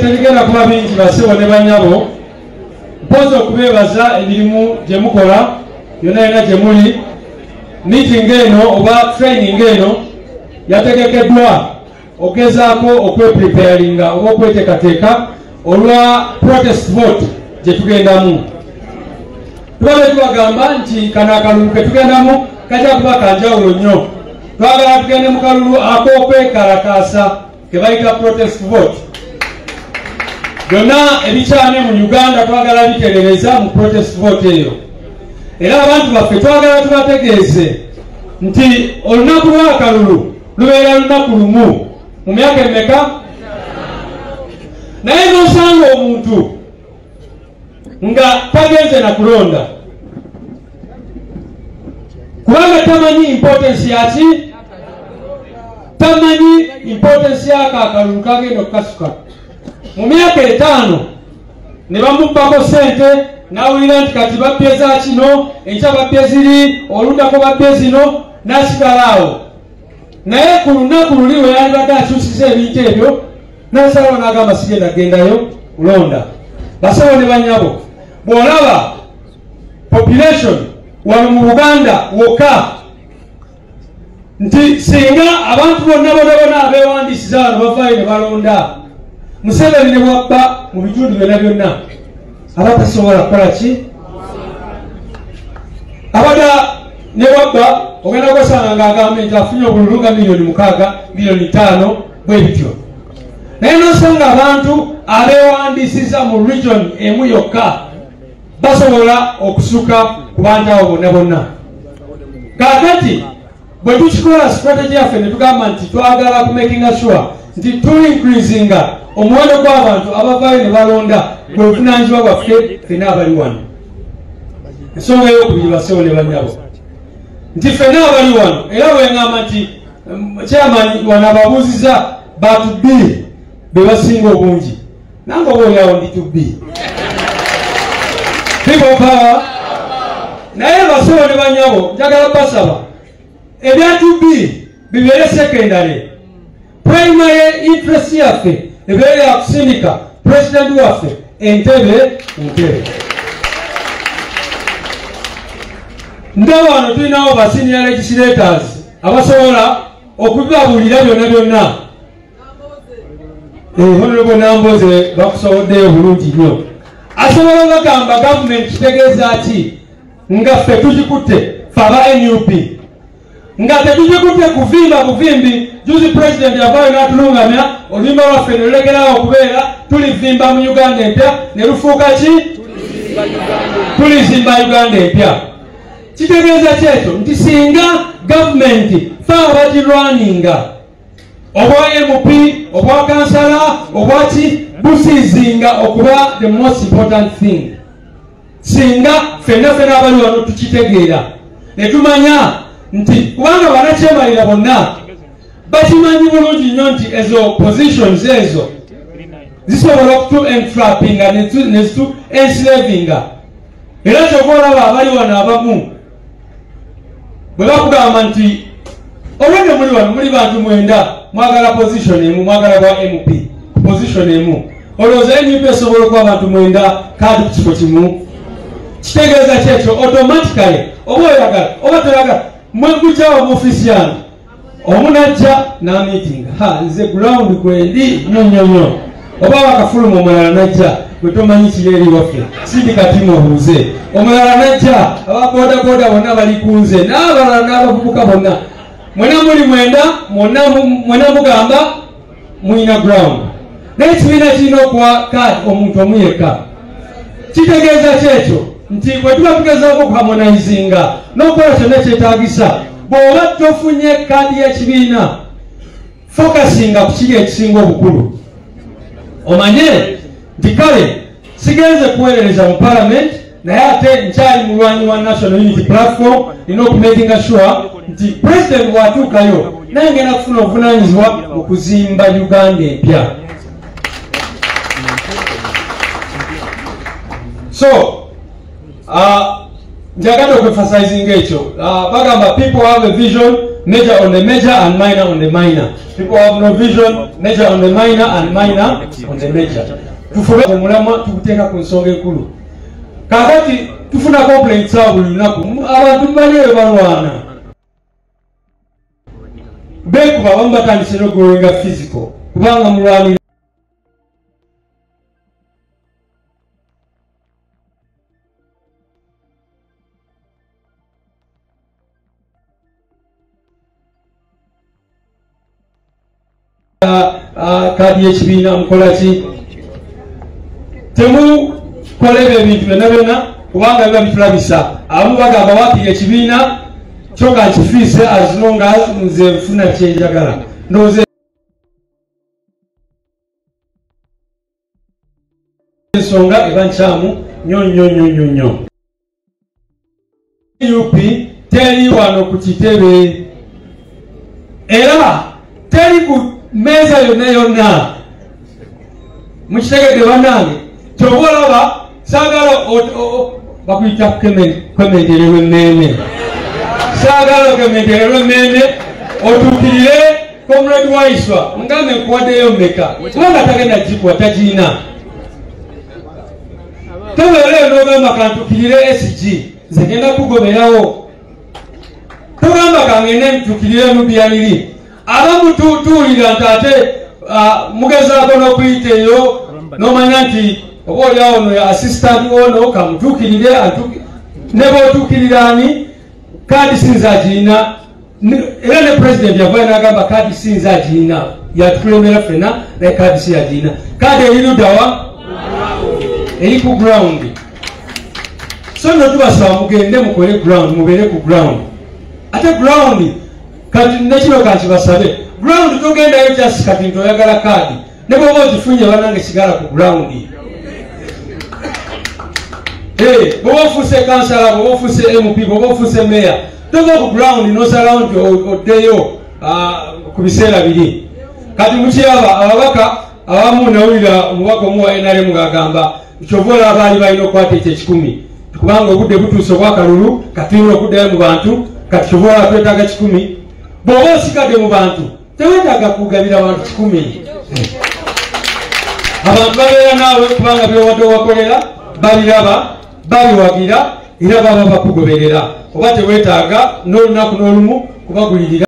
Tegera kuba bingi basebo ne banyabo mpozo okubebaza emirimu gye mukola yonna gye muli meeting eno oba training eno yategekeddwa ogezaako okwepreparinga oba okweteekateeka olwa protest vote gye tugendamu. Tubabe tubagamba nti kano akalulu ke tugendamu kajja kuba kanjawulo nnyo. Twagala tugende mu kalulu ak'okwekalakaasa ke bayita protest vote. Byonna ebikyane mu Uganda twagala bitereereza mu protest vote eyo. Era abantu baffe twagala tubategeeze nti olunaku lw'akalulu lubeera lunaku lumu mu myaka emeka. Naye n'osanga omuntu nga tagenze na kulonda kubanga tamanyi importance yaki, tamanyi importance yako akalulu kagenda okukasuka. Mu myaka 5 ne bamubbako sente n'awulira nti kati babbye za kino enkya babbye ziri oludako babbye zino n'asigala awo. Naye ku lunaku luli we yalibadde akyusiza ebintu ebyo n'asalawo n'agamba sigenda gendayo kulonda. Basawo ne banyabo bw'olaba population wano mu Buganda wokka nti singa abantu bonna bona abeewandiisiza wano bavaayo ne balonda Museveni ne bwabba mu bitundu byonna byonna abatasobola kukola ki abada ne bwabba ogenda kwesanga ng'agamba nti afunye obululu nga milioni 6 milioni 5 bwe bityo. Naye n'osanga abantu abeewandiisiza mu region emu yokka basobola okusuka ku bantu abo bonna bonna. Kaakati bwe tukikola strategy yaffe ne tugamba nti twagala kumakinga sure nti tuincreasinga omuwendo gw'abantu abavaayo ne balonda gwe buvunaanyizibwa bwaffe ffenna abali wano. Ensonga ey'okubiri basewo ne banyabo nti ffenna abali wano era bwengamba nti chairman wano ababuuziza bantu bbiri be basinga obungi nange oba oliawo ndi tubbi people power. Naye basewo ne banyabo njagala basaba ebyatubbi bibeere secondary, primary interest yaffe ebeere yakusindika president waffe entebe. Ndaba wano tulinawo ba senior legislators abasobola okubibabuulira byonna. Honorable Namboze bakusoboddeyo bulungi nnyo. Asobola bagamba government kitegeeza ki nga ffe tugikutte ffe aba NUP nga tetugikutte kuvimba buvimbi. Juzi president yavaayo n'atulungamya oluyimba lwaffe ne lulekeraawo okubeera tulivimba mu Uganda empya ne lufuuka ki tulizimba Uganda empya. Kitegeeza kyekyo nti singa gavumenti fe abagirwaninga obwa MP obwa kansala obwa ki busiizinga okuba the most important thing. Singa ffenna abali wano tukitegeera ne tumanya nti kubanga banakyemalira bonna bakimanyi bulungi nnyo nti ezo positions ezo zisobola okutu entrappinga nezitu enslavinga. Era kyova olaba abali wano abamu bwe bakugamba nti olwedde muli wano muli bantu 9 mwagala position emu, mwagala bwa MP position emu, olowooza NUP esobola okuba abantu 9 kandi ku kifo kimu. Kitegeeza kyekyo automatically oba oyagala oba toyagala mwegujjawo mu ofiisi yange omunajja n'ameetinga nze ground kwendi nnyo oba wakafuluma omulala najja gwe tomanyi kiri eri waffe sindikati mubuuze omulala najja ababodaboda bonna bali kunze n'abalala n'abavubuka bonna mwena muli 9 mwena mugamba mwina ground. Naye ekibiina kirina okuwa kaadi omuntu omu yekka. Kitegeeza kyekyo nti bwe tuba tugezaako okuharmonizinga n'okukola kyonna kyetaagisa bw'oba tofunye kaadi y'ekibiina focusinga ku kiri ekisinga obukulu. Omanye nti kale sigenze kuweerereza mu parliament naye ate nkyali mulwanyi wa National Unity Platform nina okumakinga sure nti president bw'atuukayo naye ngenda kufuna obuvunaanyizibwa mu kuzimba Uganda empya. So njagala okuemphasizing ekyo bagamba people have a vision major on the major and minor on the minor. People have no vision, major on the minor and minor on the major. Tufube mulama tukuteka ku nsonga enkulu. Kakati tufuna complaints awo lunaku abantu bale balwana. Bekuba bambatandise no growing physical. Kubanga mulwani kadi y'ekibiina mukolachi temu kolebe ebintu byonna kubanga biba bitulabisa abamu bagamba waakiri ekibiina kyoka nkifiise as long as nze nfuna kyenjagala ndowooza ensonga eba nkyamu nnyo UP teri wano ku kitebe era teri ku meza yonna mukitegedde bannange kyobalaba saagala bakuyita kwementererwa emmeeme saagala okwementererwa emmeeme otuukirire comrade Waiswa ngambe nkuwaddeyo mmeka kubanga tagenda gikuwa tagiina tobeereyo n'ogamba kantukirire SG nze genda kugoberawo togamba kangende ntukirire mubiyaniri abamutuulira nti ate mugezaako n'okuyita eyo n'omanya nti oba oli awo no assistant ono kamutuukirire ne b'otuukirira ani kaadi sinza agiina era ne president yavayo n'agamba kaadi sinza agiina yatukulembera ffena naye kaadi si agiina kaadi eri luddawa eri ku ground so nno tubasaba mugende mukole ground mubeere ku ground ate ground kati nekino kankibasabe ground togendayo just kati nti oyagala kaadi ne bwoba ogifunye banange sigala ku ground bwoba ofuuse kansala bwoba ofuuse MP bwoba ofuuse meya tova ku ground nosalawo nti oddeyo ku biseera biri kati mukyaba ababaka abamu nawulira omubaka omu wa NRM ng'agamba kyovola abaali balina okukwata ekyo ekikumi kubanga obudde butuuse obwakalulu katulina okuddayo mu bantu kati kyovola twetaaga 10 bw'oba osikadde mu bantu tewetaaga kugabira abantu 10 abantu babeera naawe kubanga byowadde owakolera babiraba babiwagira era baba bakugoberera oba tewetaaga n'olunaku n'olumu kubagulirira